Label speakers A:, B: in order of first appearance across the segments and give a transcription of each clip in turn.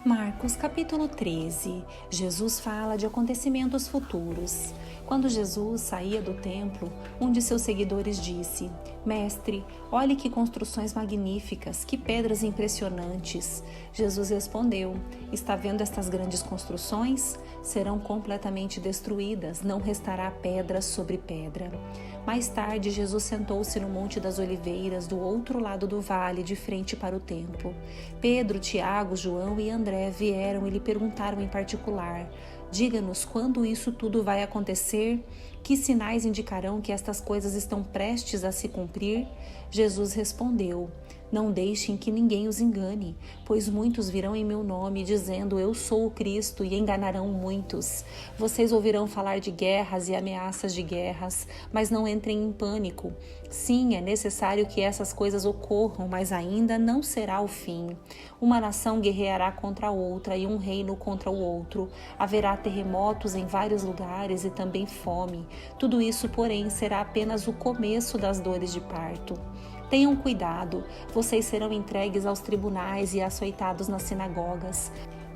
A: Marcos capítulo 13. Jesus fala de acontecimentos futuros. Quando Jesus saía do templo, um de seus seguidores disse: Mestre, olhe que construções magníficas, que pedras impressionantes. Jesus respondeu: Está vendo estas grandes construções? Serão completamente destruídas, não restará pedra sobre pedra. Mais tarde, Jesus sentou-se no Monte das Oliveiras, do outro lado do vale, de frente para o templo. Pedro, Tiago, João e André vieram e lhe perguntaram em particular: Diga-nos quando isso tudo vai acontecer? Que sinais indicarão que estas coisas estão prestes a se cumprir? Jesus respondeu: Não deixem que ninguém os engane, pois muitos virão em meu nome, dizendo: Eu sou o Cristo, e enganarão muitos. Vocês ouvirão falar de guerras e ameaças de guerras, mas não entrem em pânico. Sim, é necessário que essas coisas ocorram, mas ainda não será o fim. Uma nação guerreará contra a outra e um reino contra o outro. Haverá terremotos em vários lugares e também fome. Tudo isso, porém, será apenas o começo das dores de parto. Tenham cuidado, vocês serão entregues aos tribunais e açoitados nas sinagogas.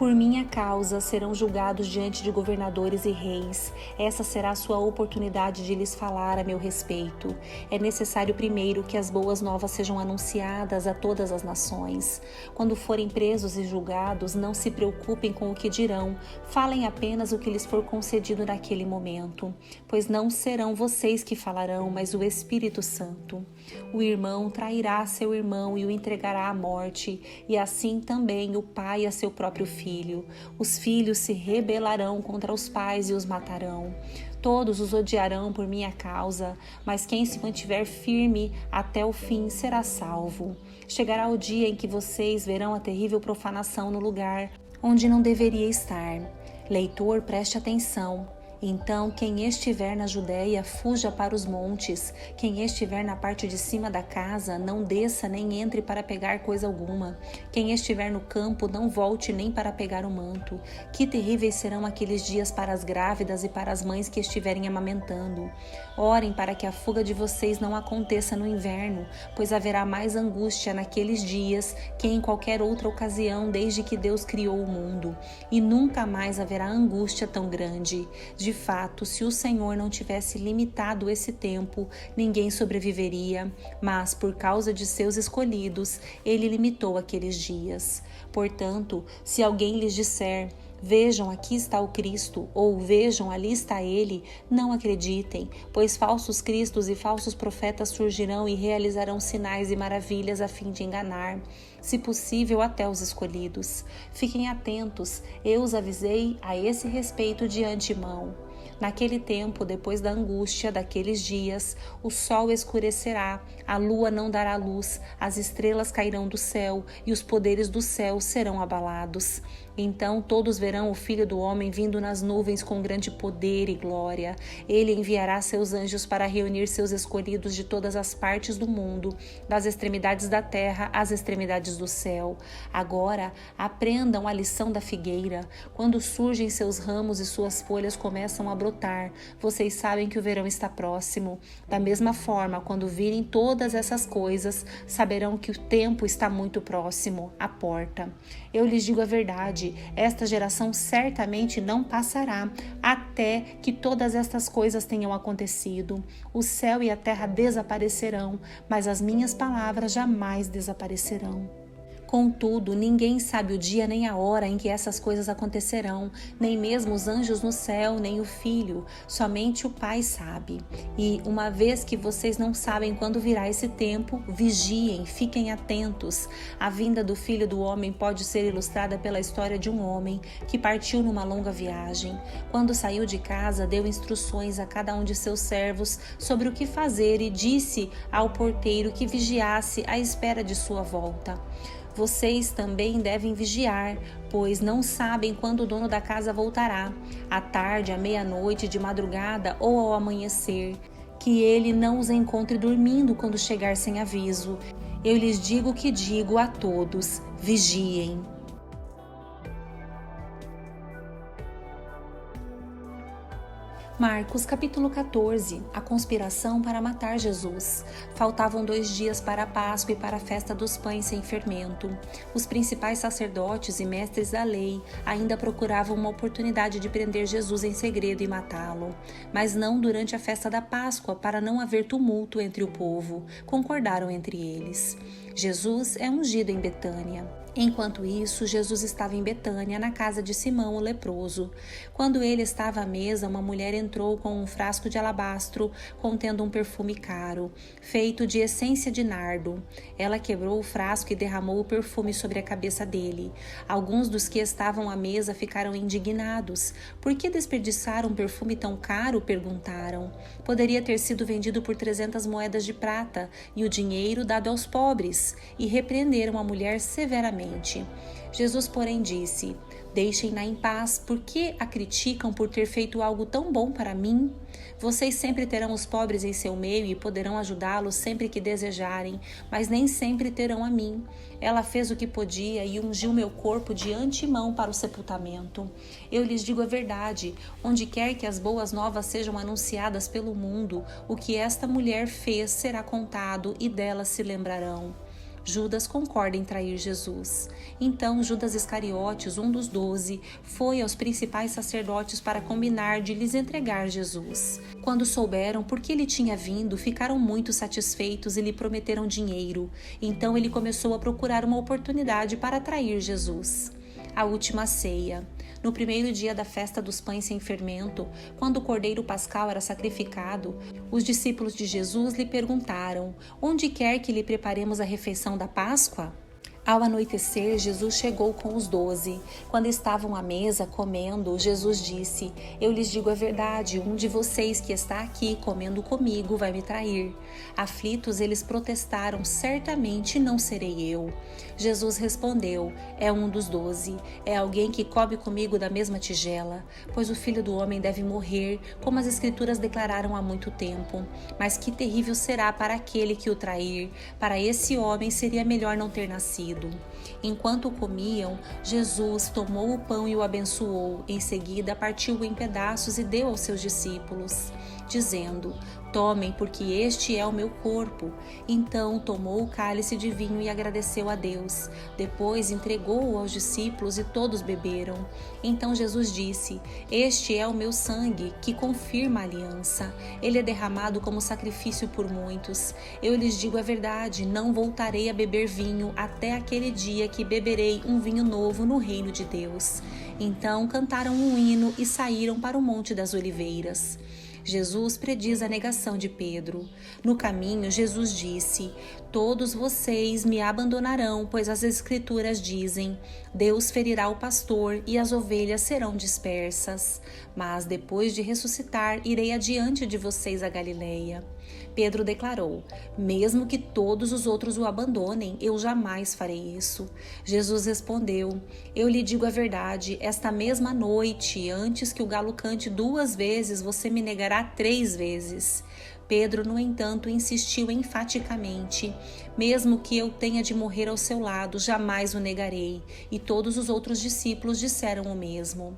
A: Por minha causa serão julgados diante de governadores e reis. Essa será a sua oportunidade de lhes falar a meu respeito. É necessário primeiro que as boas novas sejam anunciadas a todas as nações. Quando forem presos e julgados, não se preocupem com o que dirão. Falem apenas o que lhes for concedido naquele momento, pois não serão vocês que falarão, mas o Espírito Santo. O irmão trairá seu irmão e o entregará à morte, e assim também o pai a seu próprio filho. Os filhos se rebelarão contra os pais e os matarão. Todos os odiarão por minha causa, mas quem se mantiver firme até o fim será salvo. Chegará o dia em que vocês verão a terrível profanação no lugar onde não deveria estar. Leitor, preste atenção. Então, quem estiver na Judéia, fuja para os montes. Quem estiver na parte de cima da casa, não desça nem entre para pegar coisa alguma. Quem estiver no campo, não volte nem para pegar o manto. Que terríveis serão aqueles dias para as grávidas e para as mães que estiverem amamentando. Orem para que a fuga de vocês não aconteça no inverno, pois haverá mais angústia naqueles dias que em qualquer outra ocasião desde que Deus criou o mundo. E nunca mais haverá angústia tão grande. De fato, se o Senhor não tivesse limitado esse tempo, ninguém sobreviveria, mas por causa de seus escolhidos, ele limitou aqueles dias. Portanto, se alguém lhes disser: Vejam, aqui está o Cristo, ou vejam, ali está ele, não acreditem, pois falsos cristos e falsos profetas surgirão e realizarão sinais e maravilhas a fim de enganar, se possível, até os escolhidos. Fiquem atentos, eu os avisei a esse respeito de antemão. Naquele tempo, depois da angústia daqueles dias, o sol escurecerá, a lua não dará luz, as estrelas cairão do céu e os poderes do céu serão abalados. Então todos verão o Filho do Homem vindo nas nuvens com grande poder e glória. Ele enviará seus anjos para reunir seus escolhidos de todas as partes do mundo, das extremidades da terra às extremidades do céu. Agora, aprendam a lição da figueira. Quando surgem seus ramos e suas folhas começam a brotar, vocês sabem que o verão está próximo. Da mesma forma, quando virem todas essas coisas, saberão que o tempo está muito próximo, à porta. Eu lhes digo a verdade, esta geração certamente não passará até que todas estas coisas tenham acontecido. O céu e a terra desaparecerão, mas as minhas palavras jamais desaparecerão. Contudo, ninguém sabe o dia nem a hora em que essas coisas acontecerão, nem mesmo os anjos no céu, nem o Filho, somente o Pai sabe. E, uma vez que vocês não sabem quando virá esse tempo, vigiem, fiquem atentos. A vinda do Filho do Homem pode ser ilustrada pela história de um homem que partiu numa longa viagem. Quando saiu de casa, deu instruções a cada um de seus servos sobre o que fazer e disse ao porteiro que vigiasse à espera de sua volta. Vocês também devem vigiar, pois não sabem quando o dono da casa voltará, à tarde, à meia-noite, de madrugada ou ao amanhecer, que ele não os encontre dormindo quando chegar sem aviso. Eu lhes digo o que digo a todos: vigiem. Marcos capítulo 14, a conspiração para matar Jesus. Faltavam 2 dias para a Páscoa e para a festa dos pães sem fermento. Os principais sacerdotes e mestres da lei ainda procuravam uma oportunidade de prender Jesus em segredo e matá-lo, mas não durante a festa da Páscoa, para não haver tumulto entre o povo, concordaram entre eles. Jesus é ungido em Betânia. Enquanto isso, Jesus estava em Betânia, na casa de Simão, o leproso. Quando ele estava à mesa, uma mulher entrou com um frasco de alabastro contendo um perfume caro, feito de essência de nardo. Ela quebrou o frasco e derramou o perfume sobre a cabeça dele. Alguns dos que estavam à mesa ficaram indignados. Por que desperdiçar um perfume tão caro? Perguntaram. Poderia ter sido vendido por 300 moedas de prata e o dinheiro dado aos pobres. E repreenderam a mulher severamente. Jesus, porém, disse: Deixem-na em paz, porque a criticam por ter feito algo tão bom para mim? Vocês sempre terão os pobres em seu meio e poderão ajudá-los sempre que desejarem, mas nem sempre terão a mim. Ela fez o que podia e ungiu meu corpo de antemão para o sepultamento. Eu lhes digo a verdade: onde quer que as boas novas sejam anunciadas pelo mundo, o que esta mulher fez será contado e dela se lembrarão. Judas concorda em trair Jesus. Então Judas Iscariotes, um dos 12, foi aos principais sacerdotes para combinar de lhes entregar Jesus. Quando souberam por que ele tinha vindo, ficaram muito satisfeitos e lhe prometeram dinheiro. Então ele começou a procurar uma oportunidade para trair Jesus. A última ceia. No primeiro dia da festa dos pães sem fermento, quando o cordeiro pascal era sacrificado, os discípulos de Jesus lhe perguntaram: Onde quer que lhe preparemos a refeição da Páscoa? Ao anoitecer, Jesus chegou com os 12. Quando estavam à mesa comendo, Jesus disse: Eu lhes digo a verdade, um de vocês que está aqui comendo comigo vai me trair. Aflitos, eles protestaram: Certamente não serei eu. Jesus respondeu: É um dos 12. É alguém que come comigo da mesma tigela. Pois o Filho do Homem deve morrer, como as Escrituras declararam há muito tempo. Mas que terrível será para aquele que o trair. Para esse homem seria melhor não ter nascido. Enquanto comiam, Jesus tomou o pão e o abençoou. Em seguida, partiu-o em pedaços e deu aos seus discípulos, dizendo: Tomem, porque este é o meu corpo. Então tomou o cálice de vinho e agradeceu a Deus. Depois entregou-o aos discípulos e todos beberam. Então Jesus disse: Este é o meu sangue, que confirma a aliança. Ele é derramado como sacrifício por muitos. Eu lhes digo a verdade, não voltarei a beber vinho até aquele dia que beberei um vinho novo no reino de Deus. Então cantaram um hino e saíram para o Monte das Oliveiras. Jesus prediz a negação de Pedro. No caminho, Jesus disse: Todos vocês me abandonarão, pois as Escrituras dizem: Deus ferirá o pastor e as ovelhas serão dispersas. Mas depois de ressuscitar, irei adiante de vocês a Galileia. Pedro declarou: Mesmo que todos os outros o abandonem, eu jamais farei isso. Jesus respondeu: Eu lhe digo a verdade, esta mesma noite, antes que o galo cante 2 vezes, você me negará 3 vezes. Pedro, no entanto, insistiu enfaticamente: Mesmo que eu tenha de morrer ao seu lado, jamais o negarei. E todos os outros discípulos disseram o mesmo.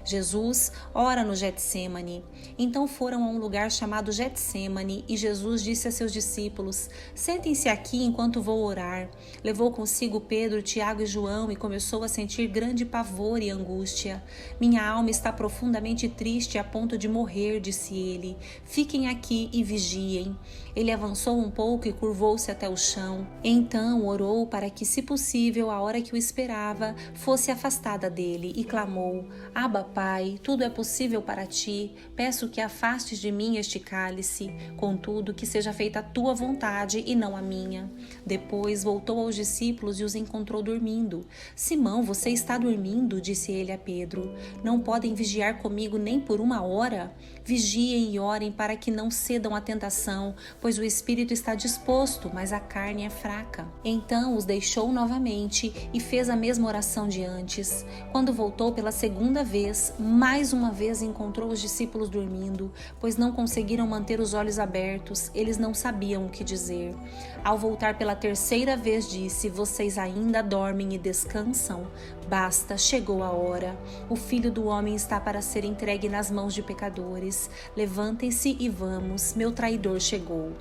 A: Jesus ora no Getsêmani. Então foram a um lugar chamado Getsêmani e Jesus disse a seus discípulos: Sentem-se aqui enquanto vou orar. Levou consigo Pedro, Tiago e João e começou a sentir grande pavor e angústia. Minha alma está profundamente triste a ponto de morrer, disse ele. Fiquem aqui e vigiem. Ele avançou um pouco e curvou-se até o chão. Então orou para que, se possível, a hora que o esperava fosse afastada dele e clamou: Abba, Pai, tudo é possível para ti. Peço que afastes de mim este cálice. Contudo, que seja feita a tua vontade e não a minha. Depois voltou aos discípulos e os encontrou dormindo. Simão, você está dormindo? Disse ele a Pedro. Não podem vigiar comigo nem por 1 hora? Vigiem e orem para que não cedam à tentação, pois o espírito está disposto, mas a carne é fraca. Então os deixou novamente e fez a mesma oração de antes. Quando voltou pela segunda vez, mais uma vez encontrou os discípulos dormindo, pois não conseguiram manter os olhos abertos, eles não sabiam o que dizer. Ao voltar pela terceira vez, disse: vocês ainda dormem e descansam? Basta, chegou a hora. O Filho do Homem está para ser entregue nas mãos de pecadores. Levantem-se e vamos, meu traidor chegou.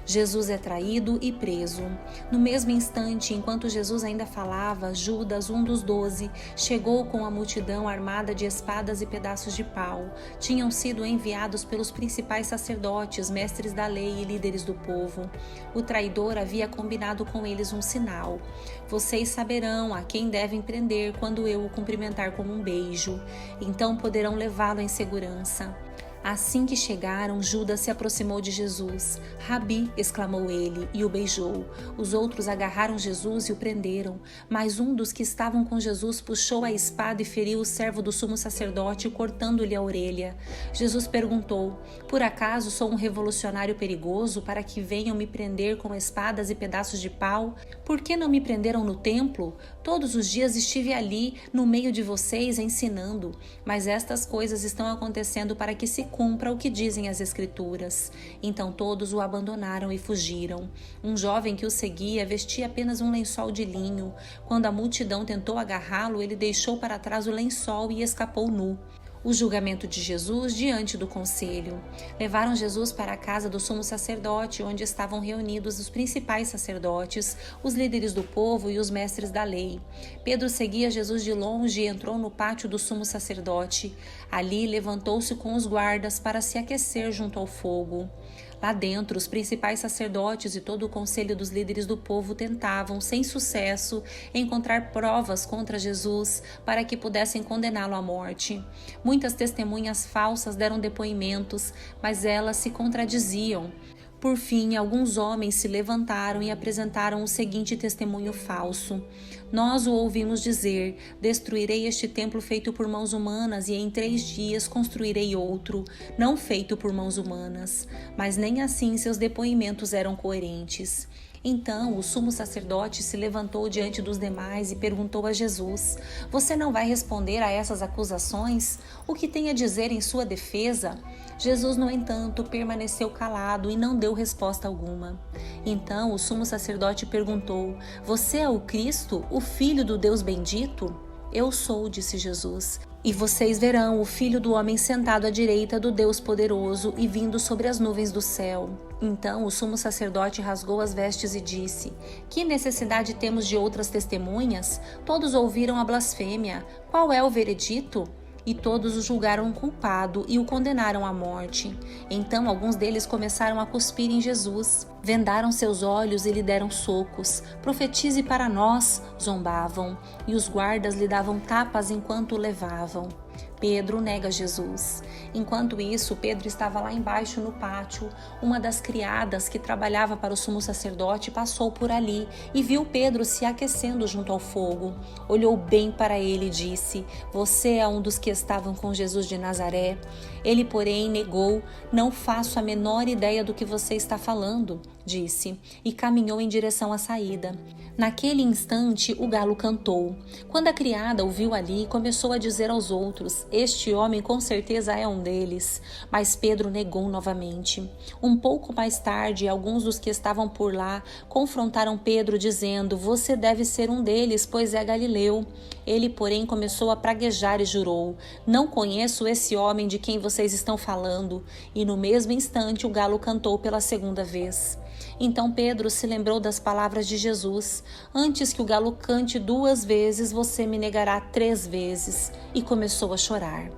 A: Jesus é traído e preso. No mesmo instante, enquanto Jesus ainda falava, Judas, um dos 12, chegou com a multidão armada de espadas e pedaços de pau. Tinham sido enviados pelos principais sacerdotes, mestres da lei e líderes do povo. O traidor havia combinado com eles um sinal. Vocês saberão a quem devem prender quando eu o cumprimentar com um beijo. Então poderão levá-lo em segurança. Assim que chegaram, Judas se aproximou de Jesus. Rabi, exclamou ele, e o beijou. Os outros agarraram Jesus e o prenderam. Mas um dos que estavam com Jesus puxou a espada e feriu o servo do sumo sacerdote, cortando-lhe a orelha. Jesus perguntou: por acaso sou um revolucionário perigoso para que venham me prender com espadas e pedaços de pau? Por que não me prenderam no templo? Todos os dias estive ali, no meio de vocês, ensinando. Mas estas coisas estão acontecendo para que se cumpra o que dizem as Escrituras. Então todos o abandonaram e fugiram. Um jovem que o seguia vestia apenas um lençol de linho. Quando a multidão tentou agarrá-lo, ele deixou para trás o lençol e escapou nu. O julgamento de Jesus diante do conselho. Levaram Jesus para a casa do sumo sacerdote, onde estavam reunidos os principais sacerdotes, os líderes do povo e os mestres da lei. Pedro seguia Jesus de longe e entrou no pátio do sumo sacerdote. Ali levantou-se com os guardas para se aquecer junto ao fogo. Lá dentro, os principais sacerdotes e todo o conselho dos líderes do povo tentavam, sem sucesso, encontrar provas contra Jesus para que pudessem condená-lo à morte. Muitas testemunhas falsas deram depoimentos, mas elas se contradiziam. Por fim, alguns homens se levantaram e apresentaram o seguinte testemunho falso: nós o ouvimos dizer: destruirei este templo feito por mãos humanas e em 3 dias construirei outro, não feito por mãos humanas. Mas nem assim seus depoimentos eram coerentes. Então o sumo sacerdote se levantou diante dos demais e perguntou a Jesus: você não vai responder a essas acusações? O que tem a dizer em sua defesa? Jesus, no entanto, permaneceu calado e não deu resposta alguma. Então o sumo sacerdote perguntou: você é o Cristo, o Filho do Deus bendito? Eu sou, disse Jesus. E vocês verão o Filho do Homem sentado à direita do Deus poderoso e vindo sobre as nuvens do céu. Então o sumo sacerdote rasgou as vestes e disse: que necessidade temos de outras testemunhas? Todos ouviram a blasfêmia. Qual é o veredito? E todos o julgaram culpado e o condenaram à morte. Então alguns deles começaram a cuspir em Jesus. Vendaram seus olhos e lhe deram socos. Profetize para nós, zombavam. E os guardas lhe davam tapas enquanto o levavam. Pedro nega Jesus. Enquanto isso, Pedro estava lá embaixo no pátio. Uma das criadas que trabalhava para o sumo sacerdote passou por ali e viu Pedro se aquecendo junto ao fogo. Olhou bem para ele e disse: você é um dos que estavam com Jesus de Nazaré? Ele, porém, negou: não faço a menor ideia do que você está falando, disse, e caminhou em direção à saída. Naquele instante, o galo cantou. Quando a criada o viu ali, começou a dizer aos outros: este homem com certeza é um deles. Mas Pedro negou novamente. Um pouco mais tarde, alguns dos que estavam por lá confrontaram Pedro, dizendo: você deve ser um deles, pois é galileu. Ele, porém, começou a praguejar e jurou: não conheço esse homem de quem vocês estão falando. E no mesmo instante, o galo cantou pela segunda vez. Então Pedro se lembrou das palavras de Jesus: antes que o galo cante 2 vezes, você me negará 3 vezes. E começou a chorar.